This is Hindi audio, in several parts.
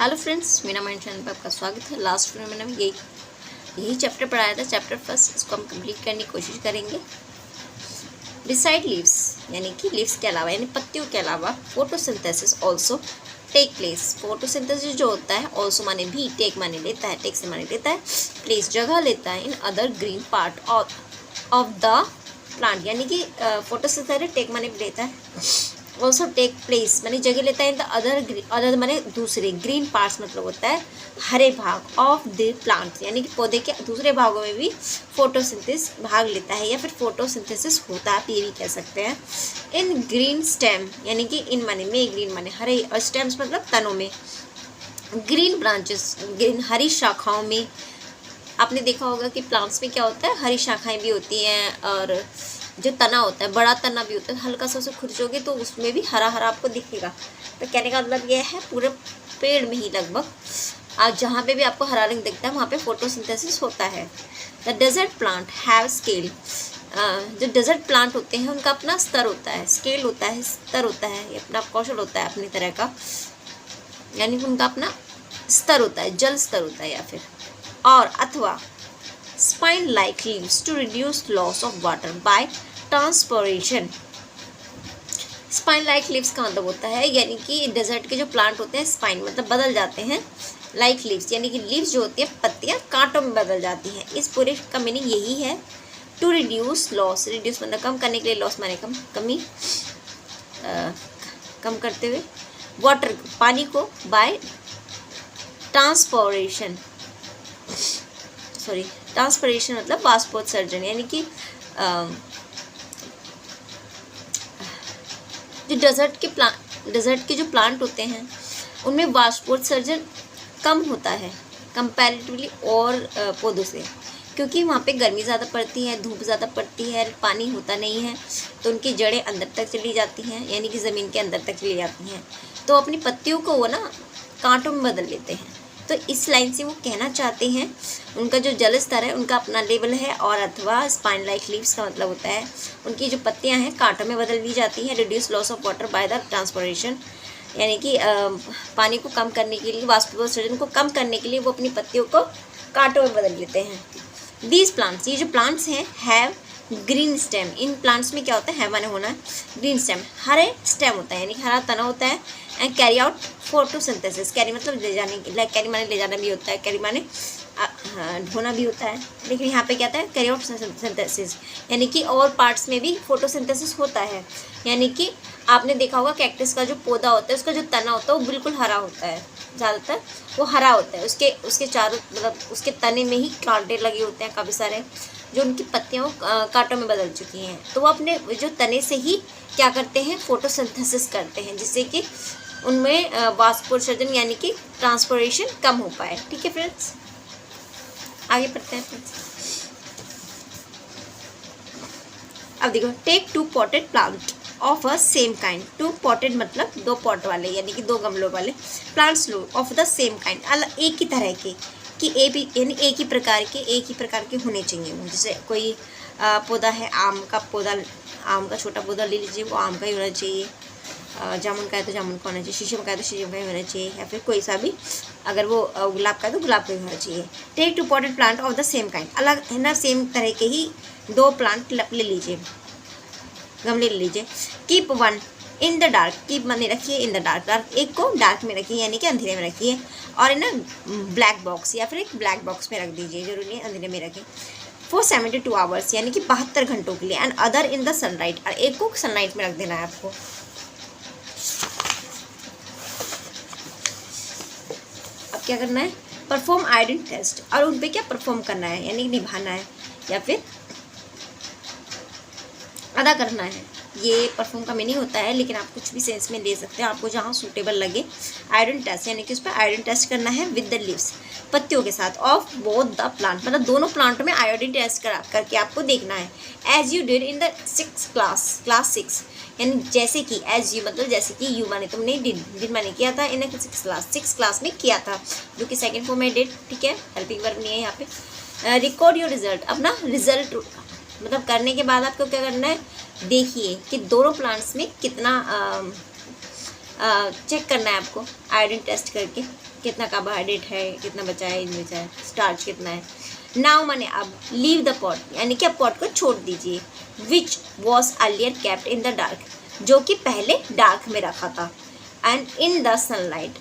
हेलो फ्रेंड्स, मेरा माइंड चैनल पर आपका स्वागत है। लास्ट में मैंने यही चैप्टर पढ़ाया था, चैप्टर फर्स्ट। इसको हम कंप्लीट करने की कोशिश करेंगे। बिसाइड लीव्स यानी कि लीव्स के अलावा यानी पत्तियों के अलावा photosynthesis also take place. Photosynthesis जो होता है ऑल्सो माने भी, टेक माने लेता है, टेक से माने लेता है, प्लेस जगह लेता है in other green part of the plant. यानी कि फोटोसिंथेसिस टेक माने भी लेता है, ऑल्सो टेक प्लेस माने जगह लेता है इन द अदर माने दूसरे, ग्रीन पार्ट्स मतलब होता है हरे भाग ऑफ द प्लांट, यानी कि पौधे के दूसरे भागों में भी फोटोसिंथेसिस भाग लेता है या फिर फोटोसिंथेसिस होता है, आप ये भी कह सकते हैं। इन ग्रीन स्टेम यानी कि इन माने में, ग्रीन माने हरे, और स्टेम्स मतलब तनों में, ग्रीन ब्रांचेस ग्रीन हरी शाखाओं में। आपने देखा होगा कि प्लांट्स में क्या होता है, हरी शाखाएं भी होती हैं, और जो तना होता है बड़ा तना भी होता है, हल्का सा उसे खुरचोगे तो उसमें भी हरा हरा आपको दिखेगा। तो कहने का मतलब यह है पूरे पेड़ में ही लगभग आज जहाँ पे भी आपको हरा रंग दिखता है वहाँ पे फोटोसिंथेसिस होता है। The desert plant have scale. जो डेजर्ट प्लांट होते हैं उनका अपना स्तर होता है, स्केल होता है, स्तर होता है, ये अपना कौशल होता है अपनी तरह का, यानी कि उनका अपना स्तर होता है, जल स्तर होता है, या फिर और अथवा spine like leaves to reduce loss of water by transpiration. Spine like leaves का मतलब होता है यानी कि डेजर्ट के जो प्लांट होते हैं स्पाइन मतलब बदल जाते हैं, लाइक लीव्स यानी कि लीव्स जो होती है पत्तियां कांटों में बदल जाती हैं। इस पूरे का मीनिंग यही है, टू रिड्यूस लॉस, रिड्यूस मतलब कम करने के लिए, लॉस माने कम, कमी, कम करते हुए, वाटर पानी को, बाय ट्रांसपोरेशन, सॉरी ट्रांसपोरेशन मतलब वाष्पोत्सर्जन, यानी कि जो डेजर्ट के जो प्लांट होते हैं उनमें वाष्पोत्सर्जन कम होता है कंपैरेटिवली और पौधों से, क्योंकि वहाँ पे गर्मी ज़्यादा पड़ती है, धूप ज़्यादा पड़ती है, पानी होता नहीं है, तो उनकी जड़ें अंदर तक चली जाती हैं, यानी कि ज़मीन के अंदर तक चली जाती हैं, तो अपनी पत्तियों को वो ना कांटों में बदल लेते हैं। तो इस लाइन से वो कहना चाहते हैं उनका जो जल स्तर है उनका अपना लेवल है, और अथवा स्पाइन लाइक लीव्स का मतलब होता है उनकी जो पत्तियां हैं कांटों में बदल दी जाती हैं। Reduce loss of water by the transportation, यानी कि पानी को कम करने के लिए, वाष्पोत्सर्जन को कम करने के लिए वो अपनी पत्तियों को कांटों में बदल लेते हैं। दीज प्लांट्स, ये जो प्लांट्स हैं, have green stem. In plants में क्या होता है, माने होना है ग्रीन स्टेम, हरे स्टेम होता है यानी कि हरा तना होता है, and carry out photosynthesis. Carry मतलब ले जाने की, कैरी माने ले जाना भी होता है, कैरी माने ढोना भी होता है, लेकिन यहाँ पे क्या होता है, कैरी आउट सिंथेसिस, यानी कि और पार्ट्स में भी फोटोसिंथेसिस होता है। यानी कि आपने देखा होगा कैक्टस का जो पौधा होता है उसका जो तना होता है वो बिल्कुल हरा होता है, ज़्यादातर वो हरा होता है, उसके चारों मतलब उसके तने में ही कांटे लगे होते हैं काफ़ी सारे, जो उनकी पत्तियां कांटों में बदल चुकी हैं, तो वो अपने जो तने से ही क्या करते हैं, फोटोसिंथेसिस करते हैं, जिससे कि उनमें वाष्पोत्सर्जन यानी कि ट्रांसपोरेशन कम हो पाए। ठीक है फ्रेंड्स, आगे पढ़ते हैं फ्रेंड्स। अब देखो, take two potted plant of a same kind. Two potted मतलब दो पॉट वाले, यानी कि दो गमलों वाले, प्लांट्स लो ऑफ द सेम काइंड, अलग एक ही तरह के, कि यानी एक ही प्रकार के होने चाहिए। जैसे कोई पौधा है, आम का पौधा, आम का छोटा पौधा ले लीजिए, वो आम का ही होना चाहिए, जामुन का है तो जामुन का होना चाहिए, शीशम का है तो शीशम का ही होना चाहिए, या फिर कोई सा भी, अगर वो गुलाब का है तो गुलाब का ही होना चाहिए। Take two potted plant of the same kind, अलग है ना, सेम तरह के ही दो प्लांट ले लीजिए, गमले ले लीजिए। Keep one in the dark, keep माने रखिए, इन द डार्क, डार्क एक को डार्क में रखिए यानी कि अंधेरे में रखिए, और इन ब्लैक बॉक्स या फिर एक ब्लैक बॉक्स में रख दीजिए, जरूरी नहीं अंधेरे में रखें, फॉर 72 आवर्स यानी कि 72 घंटों के लिए, and other in the sunlight, और एक को सनलाइट में रख देना है आपको। अब क्या करना है, परफॉर्म आयोडीन टेस्ट, और उन पर क्या परफॉर्म करना है यानी कि निभाना है या फिर अदा करना है। ये परफॉर्म का मीनिंग होता है, लेकिन आप कुछ भी सेंस में ले सकते हैं, आपको जहाँ सूटेबल लगे। आयोडीन टेस्ट यानी कि उस पर आयोडीन टेस्ट करना है विद द लीव्स, पत्तियों के साथ, ऑफ बोथ द प्लांट, मतलब दोनों प्लांटों में आयोडीन टेस्ट करके आपको देखना है। As you did in the 6th class 6, यानी जैसे कि, एज यू मतलब जैसे कि, यू माने तुमने, डिड माने किया था, इन 6th क्लास में किया था, जो कि सेकेंड फॉर्म में डिड। ठीक है, हेल्पिंग वर्ब नहीं है यहाँ पे। रिकॉर्ड योर रिजल्ट, अपना रिजल्ट मतलब करने के बाद आपको क्या करना है, देखिए कि दोनों प्लांट्स में कितना चेक करना है आपको आयोडीन टेस्ट करके, कितना कार्बोहाइड्रेट है, कितना बचा है, इन बचा है, स्टार्च कितना है। नाउ माने अब लीव द पॉट, यानी कि अब पॉट को छोड़ दीजिए। Which was earlier kept in the dark, जो कि पहले डार्क में रखा था, एंड इन द सनलाइट,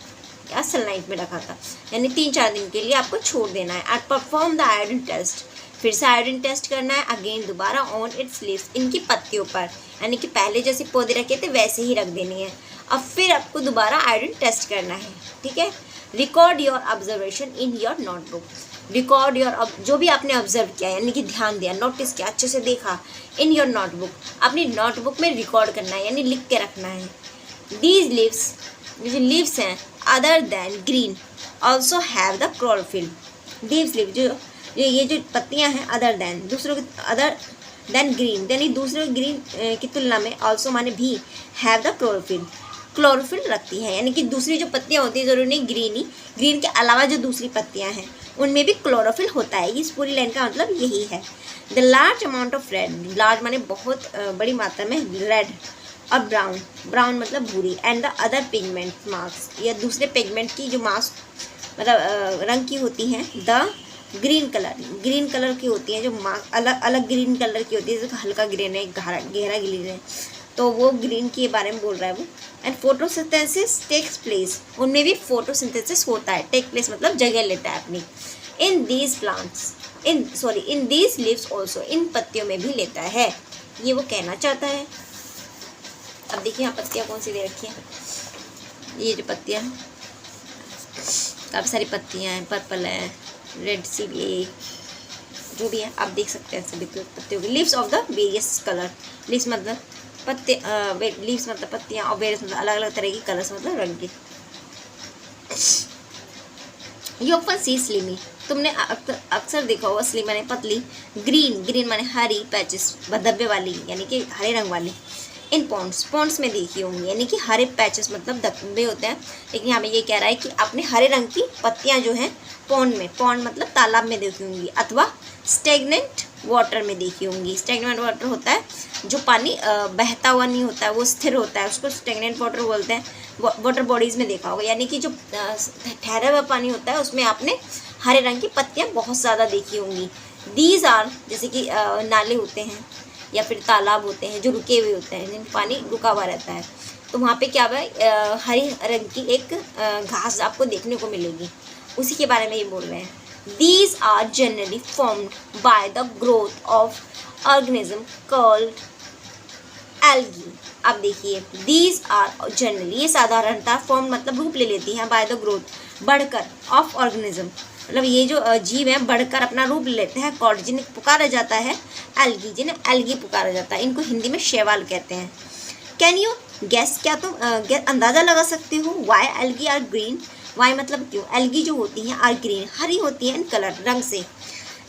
या सनलाइट में रखा था, यानी 3-4 दिन के लिए आपको छोड़ देना है। And perform the iodine test, फिर से आयोडीन टेस्ट करना है अगेन दोबारा ऑन इट्स लीव्स, इनकी पत्तियों पर, यानी कि पहले जैसे पौधे रखे थे वैसे ही रख देनी है। अब फिर आपको दोबारा आयोडीन टेस्ट करना है, ठीक है। Record your observation in your notebook, record your, जो भी आपने ऑब्जर्व किया यानी कि ध्यान दिया, नोटिस किया, अच्छे से देखा, इन योर नोटबुक, अपनी नोटबुक में रिकॉर्ड करना है, यानी लिख के रखना है। दीज लीव्स, जो लीव्स हैं other than green also have the chlorophyll, these leave, जो ये जो पत्तियां हैं अदर देन, दूसरों के अदर देन ग्रीन, यानी दूसरे ग्रीन की तुलना में ऑल्सो माने भी, हैव द क्लोरोफिल, क्लोरोफिल रखती है, यानी कि दूसरी जो पत्तियां होती है जरूरी नहीं ग्रीन ही, ग्रीन के अलावा जो दूसरी पत्तियां हैं उनमें भी क्लोरोफिल होता है। इस पूरी लाइन का मतलब यही है। The large amount of red, large माने बहुत बड़ी मात्रा में रेड और ब्राउन, ब्राउन मतलब भूरी, and the other pigment marks, या दूसरे पिगमेंट की जो मार्क्स मतलब रंग की होती हैं, the green colour, green colour की होती हैं जो मार्क अलग अलग ग्रीन कलर की होती है, जैसे हल्का ग्रीन है, गहरा ग्रीन है, तो वो ग्रीन के बारे में बोल रहा है वो। एंड फोटोसिंथेसिस टेक्स प्लेस, उनमें भी फोटोसिंथेसिस होता है, टेक प्लेस मतलब जगह लेता है अपनी। In these plants, in these leaves also, इन पत्तियों में भी लेता है, ये वो कहना चाहता है। अब देखिए यहाँ पत्तियाँ कौन सी दे रखी हैं, ये जो पत्तियाँ हैं काफ़ी सारी पत्तियाँ हैं, पर्पल है, रेड सी भी, जो भी है आप देख सकते हैं सभी पत्तियों की। Leaves of the various colour, leaves मतलब पत्ते, लीव्स मतलब पत्तियाँ, और वेरियस मतलब अलग अलग तरह की, कलर्स मतलब रंग की। यू ऑफन सी स्लिमी, तुमने अक्सर देखा होगा, स्लिम माने पतली, ग्रीन, ग्रीन माने हरी, पैचेस धब्बे वाली, यानी कि हरे रंग वाली। इन पॉन्ड्स, पॉन्ड्स में देखी होंगी, यानी कि हरे पैचेस मतलब धब्बे होते हैं, लेकिन यहाँ पे ये कह रहा है कि आपने हरे रंग की पत्तियाँ जो हैं पॉन्ड में, पॉन्ड मतलब तालाब में देखी होंगी, अथवा स्टेगनेंट वाटर में देखी होंगी। स्टेगनेंट वाटर होता है जो पानी बहता हुआ नहीं होता है, वो स्थिर होता है, उसको स्टेगनेंट वाटर बोलते हैं। वाटर बॉडीज़ में देखा होगा, यानी कि जो ठहरा हुआ पानी होता है उसमें आपने हरे रंग की पत्तियाँ बहुत ज़्यादा देखी होंगी। दीज आर, जैसे कि नाले होते हैं या फिर तालाब होते हैं जो रुके हुए होते हैं, जिनमें पानी रुका हुआ रहता है, तो वहाँ पे क्या हुआ, हरी रंग की एक घास आपको देखने को मिलेगी, उसी के बारे में ये बोल रहे हैं। These are generally formed by the growth of organism called algae. अब देखिए, दीज आर जनरली, ये साधारणतः फॉर्म मतलब रूप ले लेती हैं, बाय द ग्रोथ बढ़कर, ऑफ ऑर्गेनिज्म मतलब ये जो जीव हैं बढ़कर अपना रूप लेते हैं, कॉल्ड जिन्हें पुकारा जाता है, एल्गी, जिन्हें एल्गी पुकारा जाता है, इनको हिंदी में शैवाल कहते हैं। कैन यू गैस, क्या तुम अंदाज़ा लगा सकते हो, why algae are green, why मतलब क्यों, एल्गी जो होती हैं आर ग्रीन, हरी होती हैं इन कलर रंग से।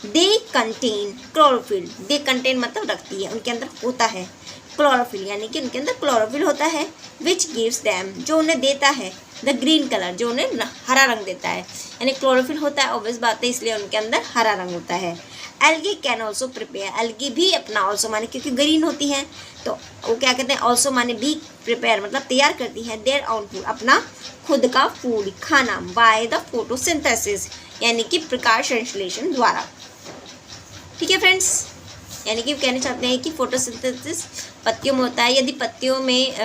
They contain chlorophyll, they contain मतलब रखती है, उनके अंदर होता है क्लोरोफिल, यानी कि उनके अंदर क्लोरोफिल होता है, विच गिव्स दैम, जो उन्हें देता है, द ग्रीन कलर, जो उन्हें हरा रंग देता है, यानी क्लोरोफिल होता है, ऑब्वियस बात है, इसलिए उनके अंदर हरा रंग होता है। Algae can also prepare, algae भी अपना, ऑल्सो माने क्योंकि ग्रीन होती हैं तो वो क्या कहते हैं, ऑल्सो माने भी, प्रिपेयर मतलब तैयार करती हैं, देयर ऑन फूड, अपना खुद का फूड खाना, बाय द फोटोसिंथेसिस, यानी कि प्रकाश संश्लेषण द्वारा। ठीक है फ्रेंड्स, यानी कि कहना चाहते हैं कि फोटोसिंथेसिस पत्तियों में होता है। यदि पत्तियों में